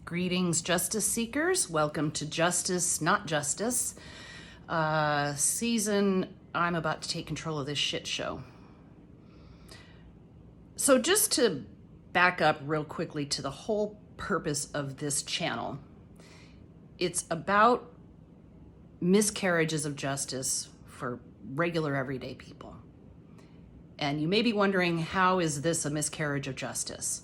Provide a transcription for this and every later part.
Greetings, justice seekers. Welcome to Justice, Not Justice. Season, I'm about to take control of this shit show. So just to back up real quickly to the whole purpose of this channel, it's about miscarriages of justice for regular everyday people. And you may be wondering, how is this a miscarriage of justice?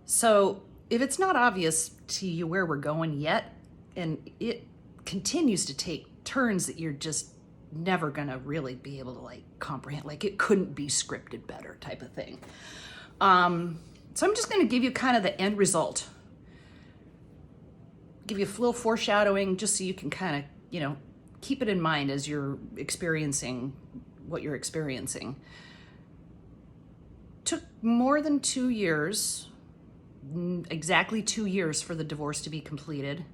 So if it's not obvious to you where we're going yet, and it continues to take turns that you're just never gonna really be able to comprehend, it couldn't be scripted better type of thing. So I'm just gonna give you kind of the end result. Give you a little foreshadowing just so you can kind of, keep it in mind as you're experiencing what you're experiencing. Took more than 2 years, exactly 2 years for the divorce to be completed.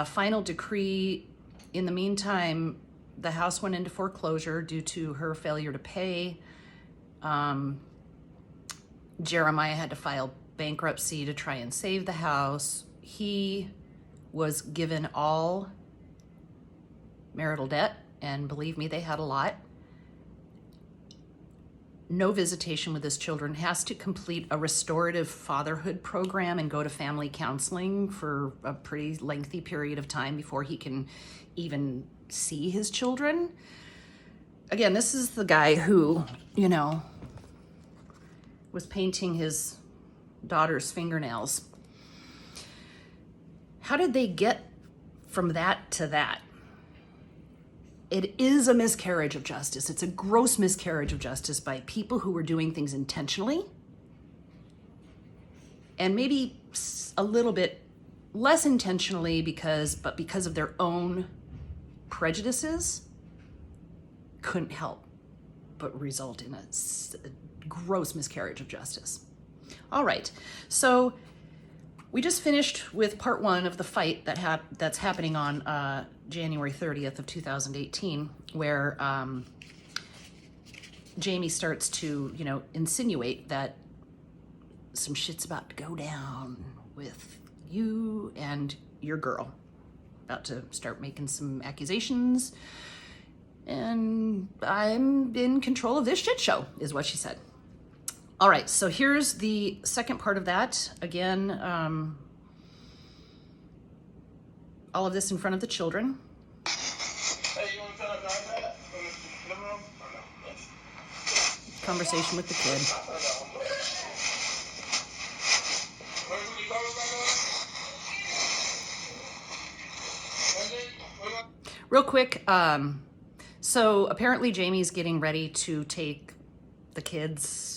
Final decree. In the meantime, the house went into foreclosure due to her failure to pay. Jeremiah had to file bankruptcy to try and save the house. He was given all marital debt, and believe me, they had a lot. No visitation with his children, has to complete a restorative fatherhood program and go to family counseling for a pretty lengthy period of time before he can even see his children. Again, this is the guy who, was painting his daughter's fingernails. How did they get from that to that? It is a miscarriage of justice. It's a gross miscarriage of justice by people who were doing things intentionally and maybe a little bit less intentionally because of their own prejudices, couldn't help but result in a gross miscarriage of justice. All right, so we just finished with part one of the fight that's happening on January 30th of 2018, where Jamie starts to, insinuate that some shit's about to go down with you and your girl. About to start making some accusations, and I'm in control of this shit show, is what she said. All right, so here's the second part of that. Again, all of this in front of the children. Conversation with the kid. Real quick, so apparently Jamie's getting ready to take the kids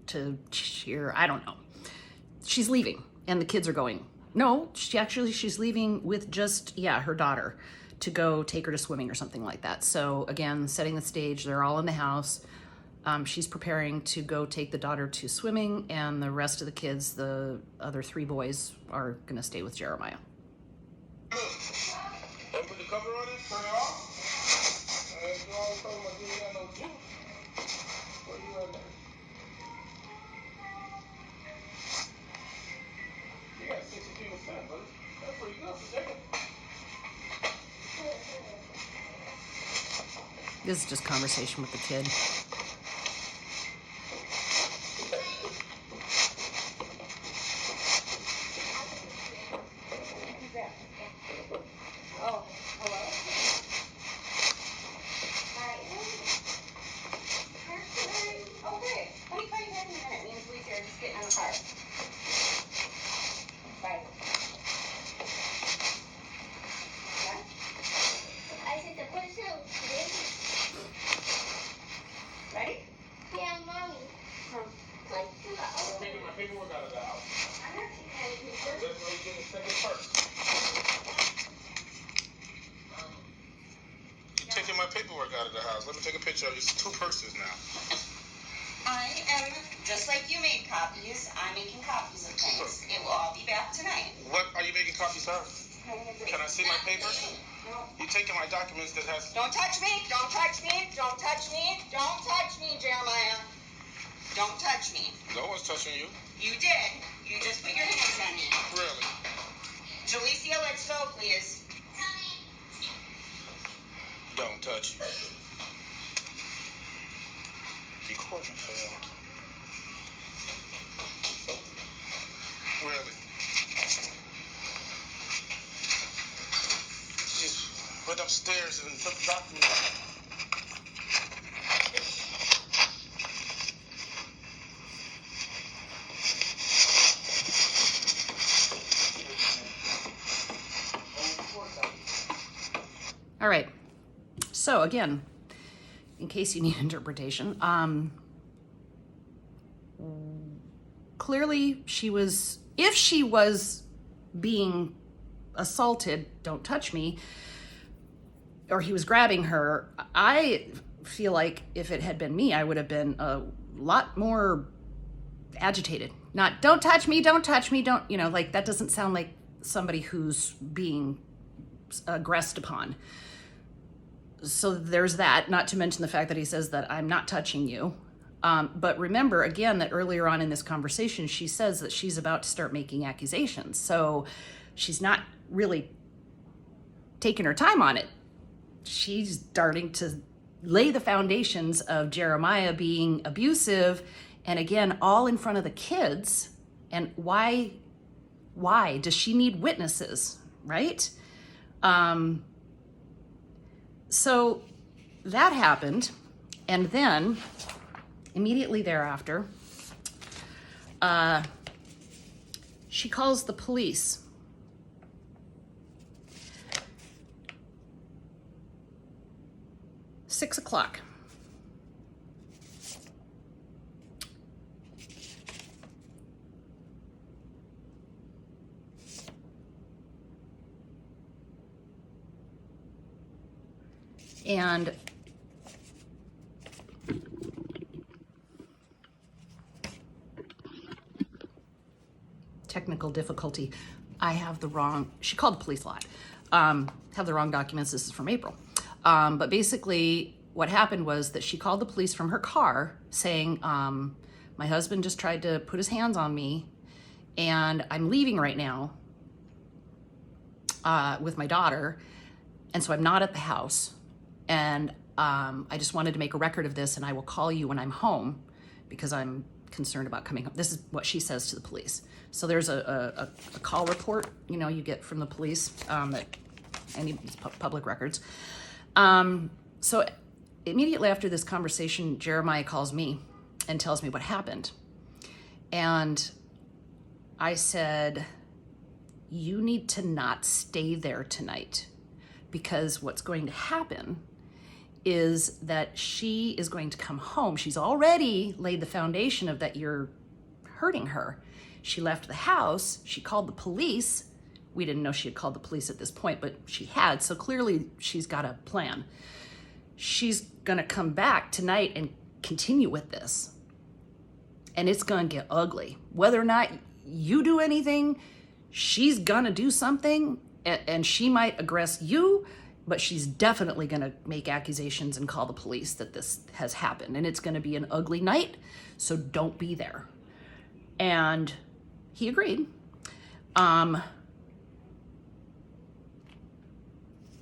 to cheer. I don't know. She's leaving and the kids are going. No, she's leaving with just, her daughter to go take her to swimming or something like that. So again, setting the stage, they're all in the house. She's preparing to go take the daughter to swimming, and the rest of the kids, the other 3 boys, are gonna stay with Jeremiah. Don't put the cover on it, turn it off. Where you at there? You got 62%, buddy. That's pretty good for second. This is just conversation with the kid. Oh, hello? Hi. Okay. Let me call you back in a minute. Me and Felicia are just getting in the car. Bye. What? I said to push out. Ready? Yeah, Mommy. I'm taking my paperwork out of the house. I'm not taking any pictures. Let's go get a second purse. You're taking my paperwork out of the house. Let me take a picture of you. It's 2 purses now. I am, just like you made copies, I'm making copies of things. It will all be back tonight. What are you making copies of? Can I see my papers? No. You're taking my documents that has... Don't touch me! Don't touch me! Don't touch me! Don't touch me, Jeremiah! Don't touch me. No one's touching you. You did. You just put your hands on me. Really? Really? Just went upstairs and took the doctor. All right. So again, in case you need interpretation, clearly she was, if she was being assaulted, don't touch me, or he was grabbing her, I feel like if it had been me, I would have been a lot more agitated. Not, don't touch me, don't, like that doesn't sound like somebody who's being aggressed upon. So there's that, not to mention the fact that he says that I'm not touching you. But remember, again, that earlier on in this conversation, she says that she's about to start making accusations. So she's not really taking her time on it. She's starting to lay the foundations of Jeremiah being abusive. And again, all in front of the kids. And why does she need witnesses, right? So that happened, and then immediately thereafter, she calls the police. Six o'clock. And technical difficulty. I have the wrong, she called the police a lot. Have the wrong documents. This is from April. But basically what happened was that she called the police from her car saying, my husband just tried to put his hands on me and I'm leaving right now with my daughter. And so I'm not at the house. And I just wanted to make a record of this, and I will call you when I'm home because I'm concerned about coming home. This is what she says to the police. So there's a call report, you know, you get from the police that any public records. So immediately after this conversation, Jeremiah calls me and tells me what happened. And I said, you need to not stay there tonight, because what's going to happen is that she is going to come home. She's already laid the foundation of that you're hurting her. She left the house, she called the police. We didn't know she had called the police at this point, but she had, so clearly she's got a plan. She's gonna come back tonight and continue with this. And it's gonna get ugly. Whether or not you do anything, she's gonna do something, and she might aggress you, but she's definitely gonna make accusations and call the police that this has happened, and it's gonna be an ugly night, so don't be there. And he agreed.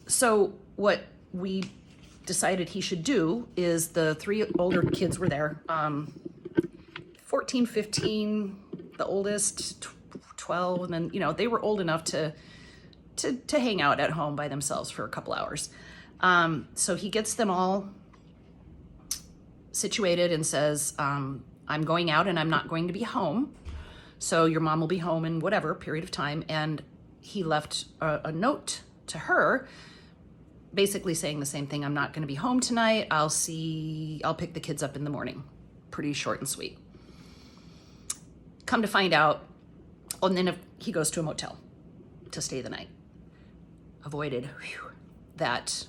So what we decided he should do is, the three older kids were there, 14, 15, the oldest 12, and then, you know, they were old enough to hang out at home by themselves for a couple hours. So he gets them all situated and says, I'm going out and I'm not going to be home. So your mom will be home in whatever period of time. And he left a note to her basically saying the same thing. I'm not going to be home tonight. I'll pick the kids up in the morning. Pretty short and sweet. Come to find out, and then if he goes to a motel to stay the night. Avoided that,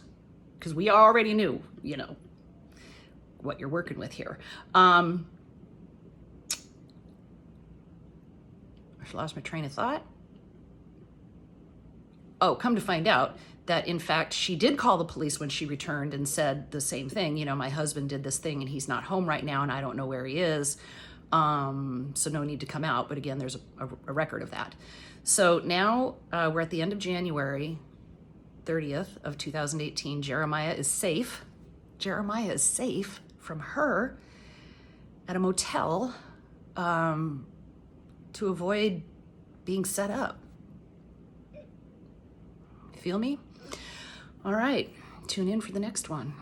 because we already knew, you know, what you're working with here. I lost my train of thought. Oh, come to find out that in fact she did call the police when she returned and said the same thing. You know, my husband did this thing and he's not home right now and I don't know where he is. So no need to come out. But again, there's a record of that. So now we're at the end of January 30th of 2018. Jeremiah is safe. Jeremiah is safe from her at a motel to avoid being set up. Feel me? All right, tune in for the next one.